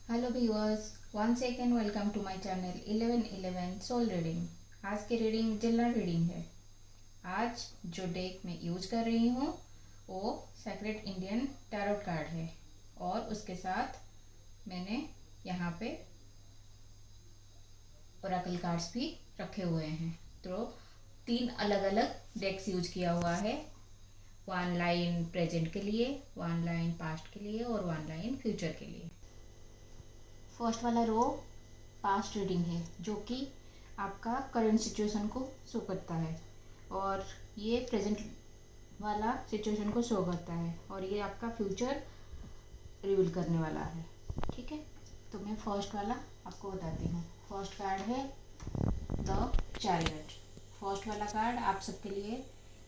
Hello viewers, one second welcome to my channel 1111 soul reading. आज की reading general reading है। आज जो डेक मैं यूज कर रही हूँ वो सेक्रेट इंडियन टैरोट कार्ड है और उसके साथ मैंने यहाँ पे ओरेकल कार्ड्स भी रखे हुए हैं। तो 3 अलग अलग डेक्स यूज किया हुआ है। 1 लाइन प्रेजेंट के लिए, 1 लाइन पास्ट के लिए और 1 लाइन फ्यूचर के लिए। फर्स्ट वाला रो पास्ट रीडिंग है जो कि आपका करंट सिचुएशन को शो करता है और ये प्रेजेंट वाला सिचुएशन को शो करता है और ये आपका फ्यूचर रिवील करने वाला है। ठीक है, तो मैं फर्स्ट वाला आपको बताती हूँ। फर्स्ट कार्ड है द चैरियट। फर्स्ट वाला कार्ड आप सबके लिए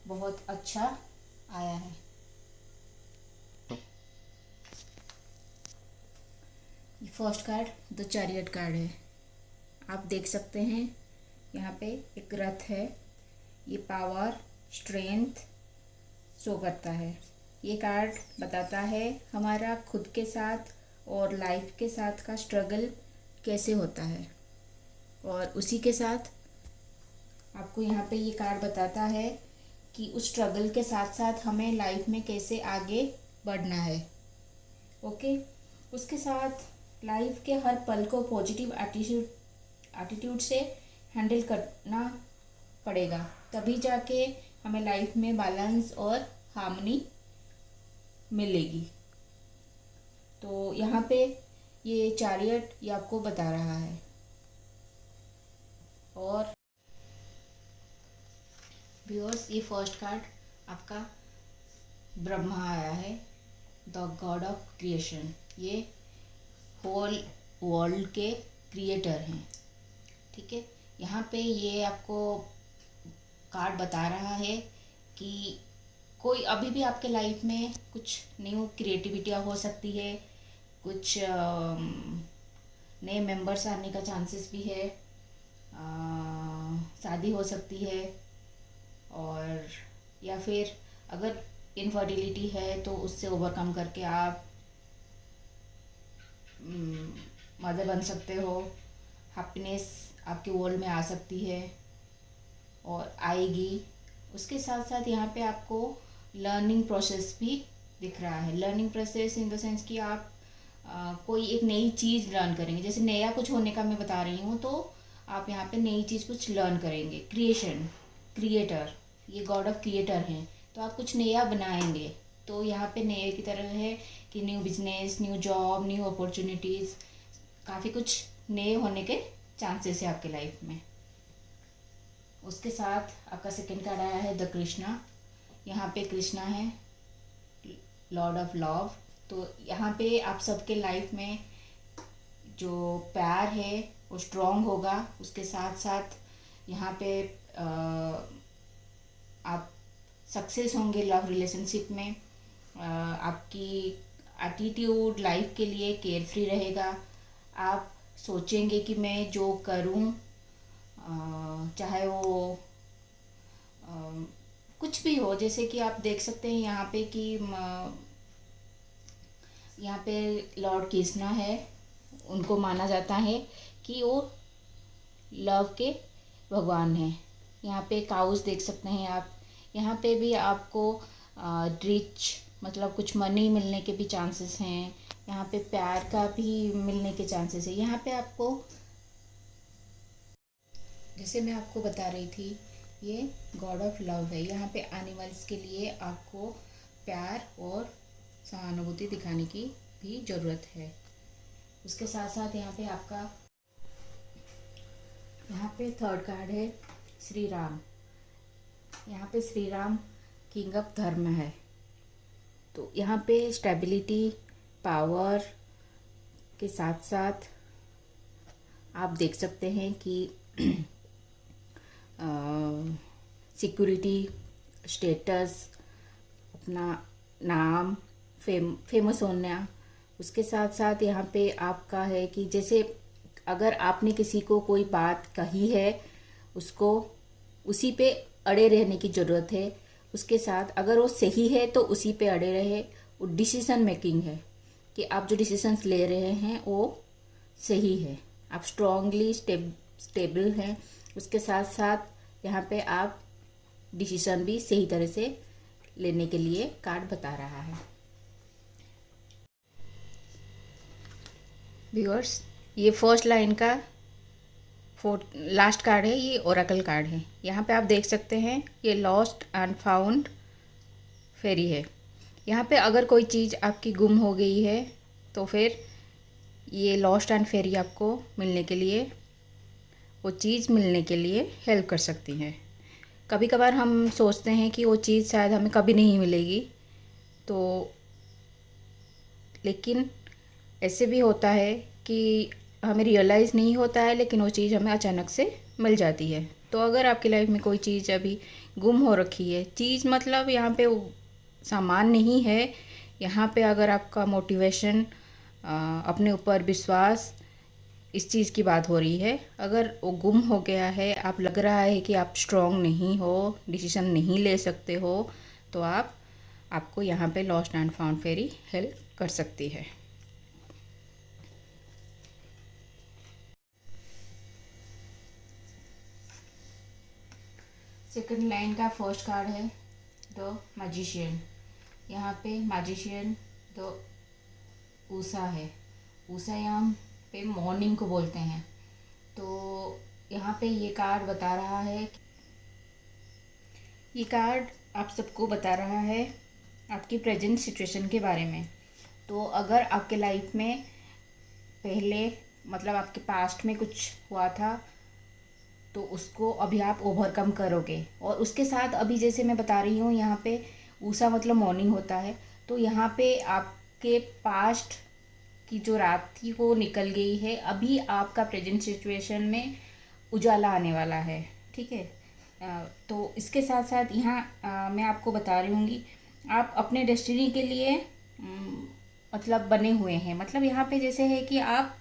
बहुत अच्छा आया है। First card the chariot card है। आप देख सकते हैं यहाँ पे एक रथ है। ये पावर स्ट्रेंथ शो करता है। ये कार्ड बताता है हमारा खुद के साथ और लाइफ के साथ का स्ट्रगल कैसे होता है और उसी के साथ आपको यहाँ पे ये कार्ड बताता है कि उस स्ट्रगल के साथ साथ हमें लाइफ में कैसे आगे बढ़ना है। ओके, उसके साथ लाइफ के हर पल को पॉजिटिव एटीट्यूड से हैंडल करना पड़ेगा, तभी जाके हमें लाइफ में बैलेंस और हार्मनी मिलेगी। तो यहाँ पे ये चैरियट ये आपको बता रहा है। और व्यूअर्स, ये फर्स्ट कार्ड आपका ब्रह्मा आया है, द गॉड ऑफ क्रिएशन। ये होल वर्ल्ड के क्रिएटर हैं। ठीक है, यहाँ पे ये आपको कार्ड बता रहा है कि कोई अभी भी आपके लाइफ में कुछ न्यू क्रिएटिविटियाँ हो सकती है, कुछ नए मेंबर्स आने का चांसेस भी है, शादी हो सकती है, और या फिर अगर इनफर्टिलिटी है तो उससे ओवरकम करके आप मदर बन सकते हो। हैप्पीनेस आपके वर्ल्ड में आ सकती है और आएगी। उसके साथ साथ यहाँ पे आपको लर्निंग प्रोसेस भी दिख रहा है। Learning process in the sense कि आप कोई एक नई चीज़ लर्न करेंगे। जैसे नया कुछ होने का मैं बता रही हूँ, तो आप यहाँ पे नई चीज़ कुछ लर्न करेंगे। क्रिएशन, क्रिएटर, ये गॉड ऑफ क्रिएटर हैं, तो आप कुछ नया बनाएंगे। तो यहाँ पे नए की तरह है कि new business, new job, new opportunities, काफ़ी कुछ नए होने के चांसेस है आपके लाइफ में। उसके साथ आपका सेकंड कार्ड आया है द कृष्णा। यहाँ पे कृष्णा है, लॉर्ड ऑफ लव। तो यहाँ पे आप सबके लाइफ में जो प्यार है वो स्ट्रॉन्ग होगा। उसके साथ साथ यहाँ पे आप सक्सेस होंगे लव रिलेशनशिप में। आपकी एटीट्यूड लाइफ के लिए केयर फ्री रहेगा। आप सोचेंगे कि मैं जो करूं, चाहे वो कुछ भी हो। जैसे कि आप देख सकते हैं यहाँ पे कि यहाँ पे लॉर्ड कृष्णा है, उनको माना जाता है कि वो लव के भगवान हैं। यहाँ पे काउस देख सकते हैं आप। यहाँ पे भी आपको रिच मतलब कुछ मनी मिलने के भी चांसेस हैं। यहाँ पे प्यार का भी मिलने के चांसेस है। यहाँ पे आपको, जैसे मैं आपको बता रही थी, ये गॉड ऑफ लव है। यहाँ पे एनिमल्स के लिए आपको प्यार और सहानुभूति दिखाने की भी ज़रूरत है। उसके साथ साथ यहाँ पे आपका, यहाँ पे थर्ड कार्ड है श्री राम। यहाँ पे श्री राम किंग ऑफ धर्म है। तो यहाँ पे स्टेबिलिटी, पावर के साथ साथ आप देख सकते हैं कि सिक्योरिटी, स्टेटस, अपना नाम, फेमस होना। उसके साथ साथ यहाँ पे आपका है कि जैसे अगर आपने किसी को कोई बात कही है, उसको उसी पे अड़े रहने की ज़रूरत है। उसके साथ अगर वो सही है तो उसी पे अड़े रहे। वो डिसीजन मेकिंग है कि आप जो डिसीजंस ले रहे हैं वो सही है, आप स्ट्रांगली स्टेबल हैं। उसके साथ साथ यहाँ पे आप डिसीजन भी सही तरह से लेने के लिए कार्ड बता रहा है। व्यूअर्स, ये फर्स्ट लाइन का लास्ट कार्ड है, ये ओरेकल कार्ड है। यहाँ पे आप देख सकते हैं ये लॉस्ट एंड फाउंड फेरी है। यहाँ पे अगर कोई चीज़ आपकी गुम हो गई है तो फिर ये लॉस्ट एंड फेरी आपको मिलने के लिए, वो चीज़ मिलने के लिए हेल्प कर सकती है। कभी कभार हम सोचते हैं कि वो चीज़ शायद हमें कभी नहीं मिलेगी, तो लेकिन ऐसे भी होता है कि हमें रियलाइज़ नहीं होता है, लेकिन वो चीज़ हमें अचानक से मिल जाती है। तो अगर आपकी लाइफ में कोई चीज़ अभी गुम हो रखी है, चीज़ मतलब यहाँ पे वो सामान नहीं है, यहाँ पे अगर आपका मोटिवेशन, अपने ऊपर विश्वास, इस चीज़ की बात हो रही है, अगर वो गुम हो गया है, आप लग रहा है कि आप स्ट्रांग नहीं हो, डिसीजन नहीं ले सकते हो, तो आपको यहाँ पे lost and found fairy help कर सकती है। सेकंड लाइन का फर्स्ट कार्ड है द मैजिशियन। यहाँ पे मैजिशियन द ऊषा है। ऊषा यहाँ पे मॉर्निंग को बोलते हैं। तो यहाँ पे ये कार्ड बता रहा है, ये कार्ड आप सबको बता रहा है आपकी प्रेजेंट सिचुएशन के बारे में। तो अगर आपके लाइफ में पहले मतलब आपके पास्ट में कुछ हुआ था, तो उसको अभी आप ओवरकम करोगे। और उसके साथ अभी जैसे मैं बता रही हूँ, यहाँ पे ऊषा मतलब मॉर्निंग होता है, तो यहाँ पे आपके पास्ट की जो रात थी वो निकल गई है। अभी आपका प्रेजेंट सिचुएशन में उजाला आने वाला है, ठीक है। तो इसके साथ साथ यहाँ मैं आपको बता रही हूँगी, आप अपने डेस्टिनी के लिए मतलब बने हुए हैं। मतलब यहाँ पे जैसे है कि आप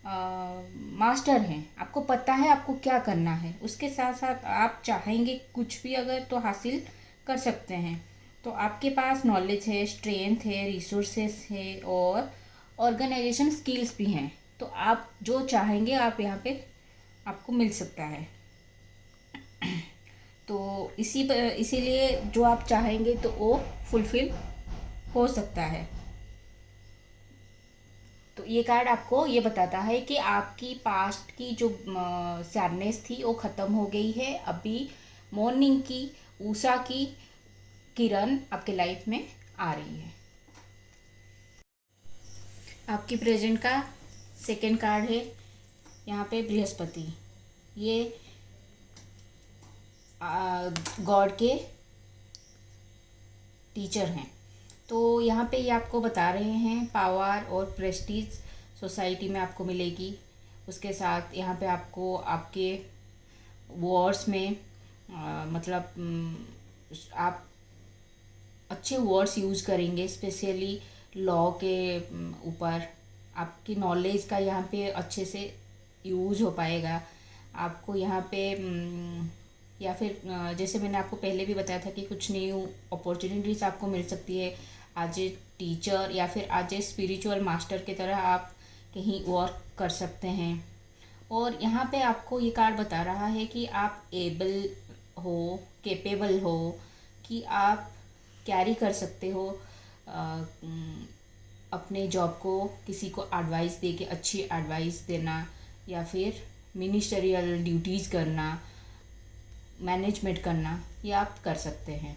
मास्टर हैं, आपको पता है आपको क्या करना है। उसके साथ साथ आप चाहेंगे कुछ भी अगर तो हासिल कर सकते हैं। तो आपके पास नॉलेज है, स्ट्रेंथ है, रिसोर्सेस है और ऑर्गेनाइजेशन स्किल्स भी हैं। तो आप जो चाहेंगे आप यहाँ पे आपको मिल सकता है। तो इसीलिए जो आप चाहेंगे तो वो फुलफिल हो सकता है। तो ये कार्ड आपको ये बताता है कि आपकी पास्ट की जो सैडनेस थी वो ख़त्म हो गई है। अभी मॉर्निंग की ऊषा की किरण आपके लाइफ में आ रही है। आपकी प्रेजेंट का सेकंड कार्ड है यहाँ पे बृहस्पति। ये गॉड के टीचर हैं। तो यहाँ पे ये आपको बता रहे हैं पावर और प्रेस्टीज सोसाइटी में आपको मिलेगी। उसके साथ यहाँ पे आपको आपके वर्ड्स में मतलब आप अच्छे वर्ड्स यूज़ करेंगे, स्पेशली लॉ के ऊपर आपकी नॉलेज का यहाँ पे अच्छे से यूज़ हो पाएगा। आपको यहाँ पे या फिर जैसे मैंने आपको पहले भी बताया था कि कुछ न्यू अपॉर्चुनिटीज़ आपको मिल सकती है। एज ए टीचर या फिर एज ए स्पिरिचुअल मास्टर की तरह आप कहीं वर्क कर सकते हैं। और यहाँ पे आपको ये कार्ड बता रहा है कि आप एबल हो, कैपेबल हो, कि आप कैरी कर सकते हो अपने जॉब को, किसी को एडवाइस दे के अच्छी एडवाइस देना या फिर मिनिस्टरियल ड्यूटीज़ करना, मैनेजमेंट करना, ये आप कर सकते हैं।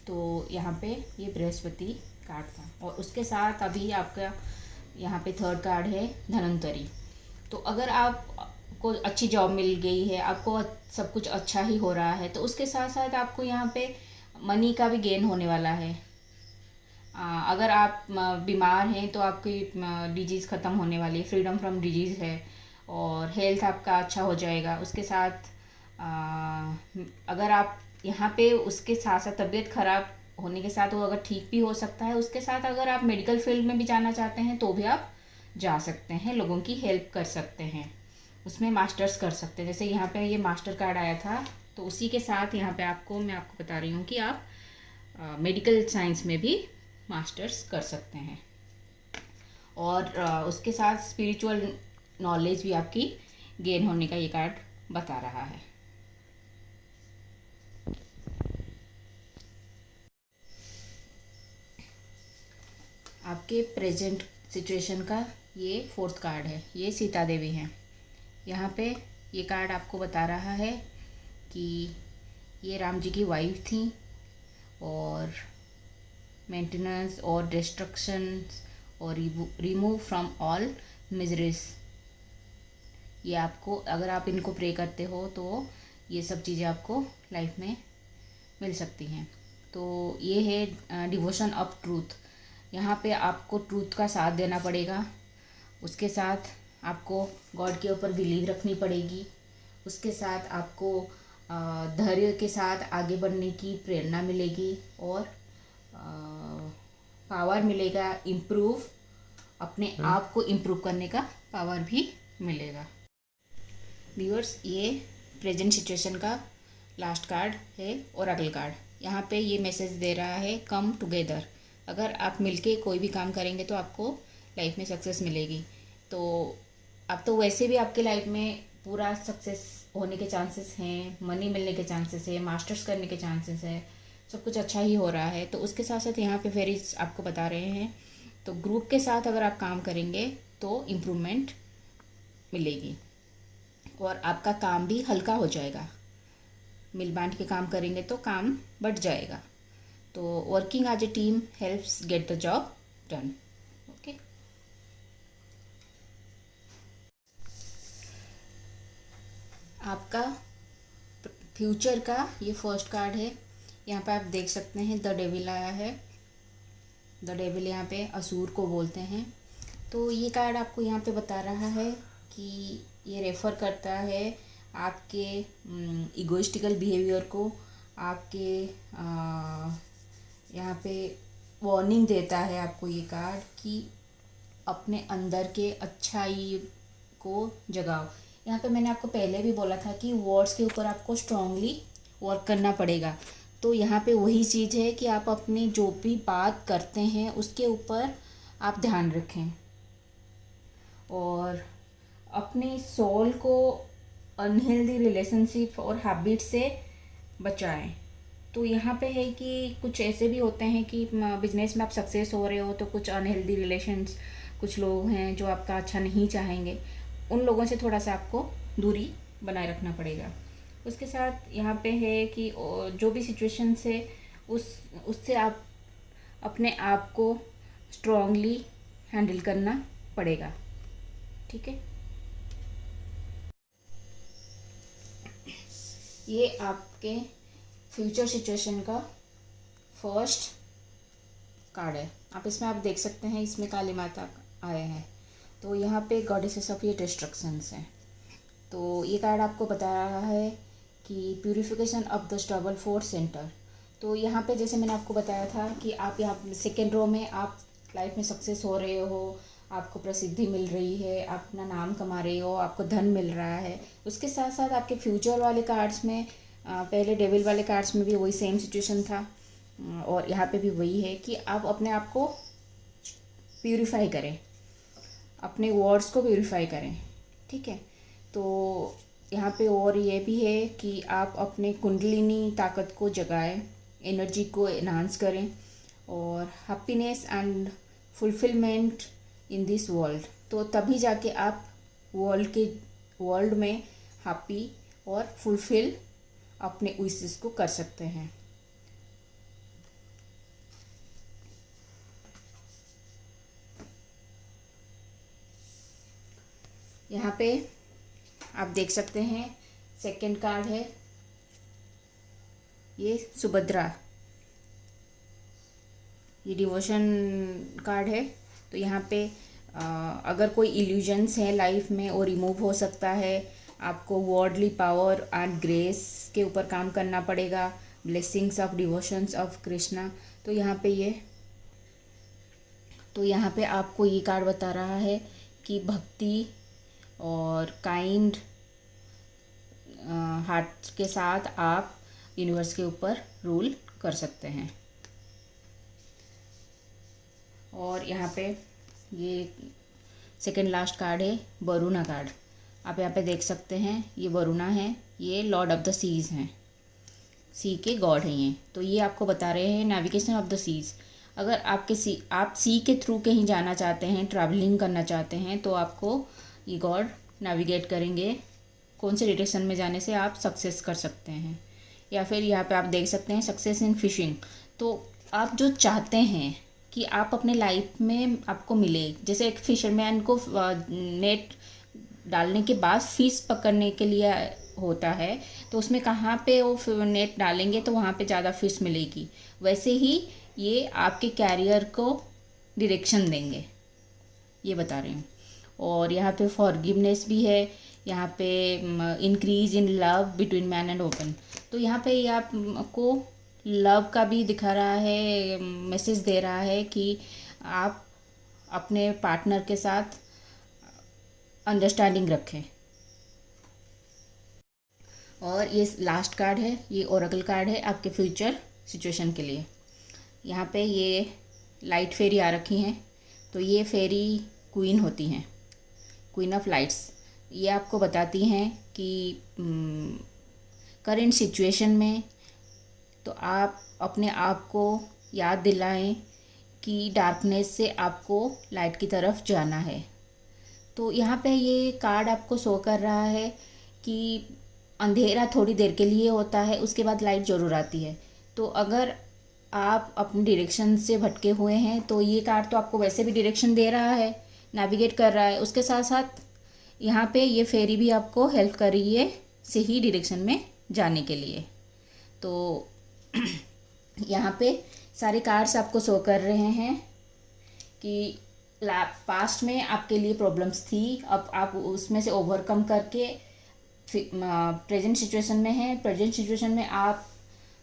तो यहाँ पे ये बृहस्पति कार्ड था। और उसके साथ अभी आपका यहाँ पे थर्ड कार्ड है धनवंतरी। तो अगर आपको अच्छी जॉब मिल गई है, आपको सब कुछ अच्छा ही हो रहा है, तो उसके साथ साथ आपको यहाँ पे मनी का भी गेन होने वाला है। अगर आप बीमार हैं तो आपकी डिजीज़ ख़त्म होने वाली है, फ्रीडम फ्रॉम डिजीज़ है, और हेल्थ आपका अच्छा हो जाएगा। उसके साथ अगर आप यहाँ पे उसके साथ साथ तबीयत ख़राब होने के साथ वो अगर ठीक भी हो सकता है। उसके साथ अगर आप मेडिकल फील्ड में भी जाना चाहते हैं तो भी आप जा सकते हैं, लोगों की हेल्प कर सकते हैं, उसमें मास्टर्स कर सकते हैं। जैसे यहाँ पे ये मास्टर कार्ड आया था, तो उसी के साथ यहाँ पे मैं आपको बता रही हूँ कि आप मेडिकल साइंस में भी मास्टर्स कर सकते हैं। और उसके साथ स्पिरिचुअल नॉलेज भी आपकी गेन होने का ये कार्ड बता रहा है। आपके प्रेजेंट सिचुएशन का ये फोर्थ कार्ड है, ये सीता देवी हैं। यहाँ पे ये कार्ड आपको बता रहा है कि ये राम जी की वाइफ थी और मेंटेनेंस और डिस्ट्रक्शन और रिमूव फ्रॉम ऑल मिजरीज। ये आपको, अगर आप इनको प्रे करते हो तो ये सब चीज़ें आपको लाइफ में मिल सकती हैं। तो ये है डिवोशन ऑफ ट्रूथ। यहाँ पे आपको ट्रूथ का साथ देना पड़ेगा, उसके साथ आपको गॉड के ऊपर बिलीव रखनी पड़ेगी, उसके साथ आपको धैर्य के साथ आगे बढ़ने की प्रेरणा मिलेगी और पावर मिलेगा, इम्प्रूव अपने आप को इम्प्रूव करने का पावर भी मिलेगा। व्यूअर्स, ये प्रेजेंट सिचुएशन का लास्ट कार्ड है और अगला कार्ड। यहाँ पे ये मैसेज दे रहा है कम टुगेदर। अगर आप मिलके कोई भी काम करेंगे तो आपको लाइफ में सक्सेस मिलेगी। तो अब तो वैसे भी आपके लाइफ में पूरा सक्सेस होने के चांसेस हैं, मनी मिलने के चांसेस है, मास्टर्स करने के चांसेस है, सब कुछ अच्छा ही हो रहा है। तो उसके साथ साथ यहाँ पे फेरीज आपको बता रहे हैं, तो ग्रुप के साथ अगर आप काम करेंगे तो इम्प्रूवमेंट मिलेगी और आपका काम भी हल्का हो जाएगा। मिल बांट के काम करेंगे तो काम बढ़ जाएगा। तो working as a team helps get the job done. Okay, आपका फ्यूचर का ये फर्स्ट कार्ड है। यहाँ पे आप देख सकते हैं द डेविल आया है। द डेविल यहाँ पे असुर को बोलते हैं। तो ये कार्ड आपको यहाँ पे बता रहा है कि ये रेफ़र करता है आपके इगोइस्टिकल बिहेवियर को, आपके यहाँ पे वार्निंग देता है आपको ये कार्ड कि अपने अंदर के अच्छाई को जगाओ। यहाँ पे मैंने आपको पहले भी बोला था कि वर्ड्स के ऊपर आपको स्ट्रांगली वर्क करना पड़ेगा। तो यहाँ पे वही चीज़ है कि आप अपने जो भी बात करते हैं उसके ऊपर आप ध्यान रखें और अपने सोल को अनहेल्दी रिलेशनशिप और हैबिट से बचाएं। तो यहाँ पे है कि कुछ ऐसे भी होते हैं कि बिजनेस में आप सक्सेस हो रहे हो तो कुछ अनहेल्दी रिलेशंस, कुछ लोग हैं जो आपका अच्छा नहीं चाहेंगे, उन लोगों से थोड़ा सा आपको दूरी बनाए रखना पड़ेगा। उसके साथ यहाँ पे है कि जो भी सिचुएशन है उससे आप अपने आप को स्ट्रांगली हैंडल करना पड़ेगा। ठीक है, ये आपके फ्यूचर सिचुएशन का फर्स्ट कार्ड है। आप इसमें आप देख सकते हैं, इसमें काली माता आए हैं। तो यहाँ पे गॉडेसेस ऑफ ये डिस्ट्रक्शंस हैं। तो ये कार्ड आपको बता रहा है कि purification of the struggle for centre. तो यहाँ पे जैसे मैंने आपको बताया था कि आप यहाँ सेकेंड रो में आप लाइफ में सक्सेस हो रहे हो, आपको प्रसिद्धि मिल रही है, आप अपना नाम कमा रहे हो, आपको धन मिल रहा है। उसके साथ साथ आपके फ्यूचर वाले कार्ड्स में पहले डेविल वाले कार्ड्स में भी वही सेम सिचुएशन था और यहाँ पे भी वही है कि आप अपने आप को प्यूरिफाई करें, अपने वर्ड्स को प्यूरिफाई करें। ठीक है, तो यहाँ पे और ये भी है कि आप अपने कुंडलिनी ताकत को जगाएं, एनर्जी को एनहांस करें और happiness and fulfilment in this world. तो तभी जाके आप वर्ल्ड में हैप्पी और फुलफिल अपने विशेस को कर सकते हैं। यहाँ पे आप देख सकते हैं सेकंड कार्ड है, ये सुभद्रा, ये डिवोशन कार्ड है। तो यहाँ पे अगर कोई इल्यूजन्स है लाइफ में वो रिमूव हो सकता है। आपको वर्ल्डली पावर एंड ग्रेस के ऊपर काम करना पड़ेगा, blessings of devotions of Krishna. तो यहाँ पे आपको ये कार्ड बता रहा है कि भक्ति और काइंड हार्ट के साथ आप यूनिवर्स के ऊपर रूल कर सकते हैं। और यहाँ पे ये सेकेंड लास्ट कार्ड है वरुणा कार्ड। आप यहाँ पे देख सकते हैं ये वरुणा है, ये लॉर्ड ऑफ द सीज हैं, सी के गॉड हैं ये। तो ये आपको बता रहे हैं नेविगेशन ऑफ द सीज। अगर आप सी के थ्रू कहीं जाना चाहते हैं, ट्रैवलिंग करना चाहते हैं, तो आपको ये गॉड नेविगेट करेंगे कौन से डायरेक्शन में जाने से आप सक्सेस कर सकते हैं। या फिर यहाँ पे आप देख सकते हैं सक्सेस इन फिशिंग। तो आप जो चाहते हैं कि आप अपने लाइफ में आपको मिले, जैसे एक फिशरमैन को नेट डालने के बाद फिश पकड़ने के लिए होता है, तो उसमें कहाँ पे वो नेट डालेंगे तो वहाँ पे ज़्यादा फिश मिलेगी, वैसे ही ये आपके कैरियर को डायरेक्शन देंगे, ये बता रही हूँ। और यहाँ पे फॉरगिवनेस भी है, यहाँ पे increase in love between man and woman. तो यहाँ पे ये आपको लव का भी दिखा रहा है, मैसेज दे रहा है कि आप अपने पार्टनर के साथ अंडरस्टैंडिंग रखें। और ये लास्ट कार्ड है, ये ओरेकल कार्ड है आपके फ्यूचर सिचुएशन के लिए। यहाँ पे ये लाइट फेरी आ रखी हैं, तो ये फेरी क्वीन होती हैं, क्वीन ऑफ लाइट्स। ये आपको बताती हैं कि करेंट सिचुएशन में तो आप अपने आप को याद दिलाएं कि डार्कनेस से आपको लाइट की तरफ जाना है। तो यहाँ पे ये कार्ड आपको शो कर रहा है कि अंधेरा थोड़ी देर के लिए होता है, उसके बाद लाइट ज़रूर आती है। तो अगर आप अपनी डायरेक्शन से भटके हुए हैं तो ये कार्ड तो आपको वैसे भी डायरेक्शन दे रहा है, नेविगेट कर रहा है, उसके साथ साथ यहाँ पे ये फेरी भी आपको हेल्प कर रही है सही डायरेक्शन में जाने के लिए। तो यहाँ पे सारे कार्ड्स आपको शो कर रहे हैं कि पास्ट में आपके लिए प्रॉब्लम्स थी, अब आप उसमें से ओवरकम करके प्रेजेंट सिचुएशन में हैं। प्रेजेंट सिचुएशन में आप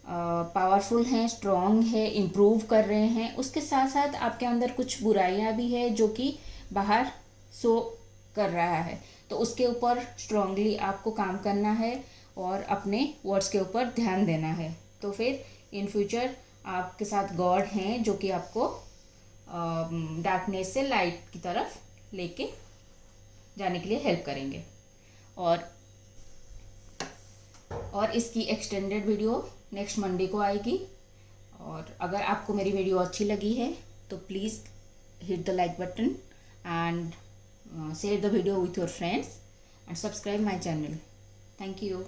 पावरफुल हैं, स्ट्रॉन्ग है, इम्प्रूव कर रहे हैं। उसके साथ साथ आपके अंदर कुछ बुराइयां भी है जो कि बाहर शो कर रहा है, तो उसके ऊपर स्ट्रांगली आपको काम करना है और अपने वर्ड्स के ऊपर ध्यान देना है। तो फिर इन फ्यूचर आपके साथ गॉड हैं जो कि आपको डार्कनेस से लाइट की तरफ लेके जाने के लिए हेल्प करेंगे। और इसकी एक्सटेंडेड वीडियो नेक्स्ट मंडे को आएगी। और अगर आपको मेरी वीडियो अच्छी लगी है तो please hit the like button and share the video with your friends and subscribe my channel. Thank you.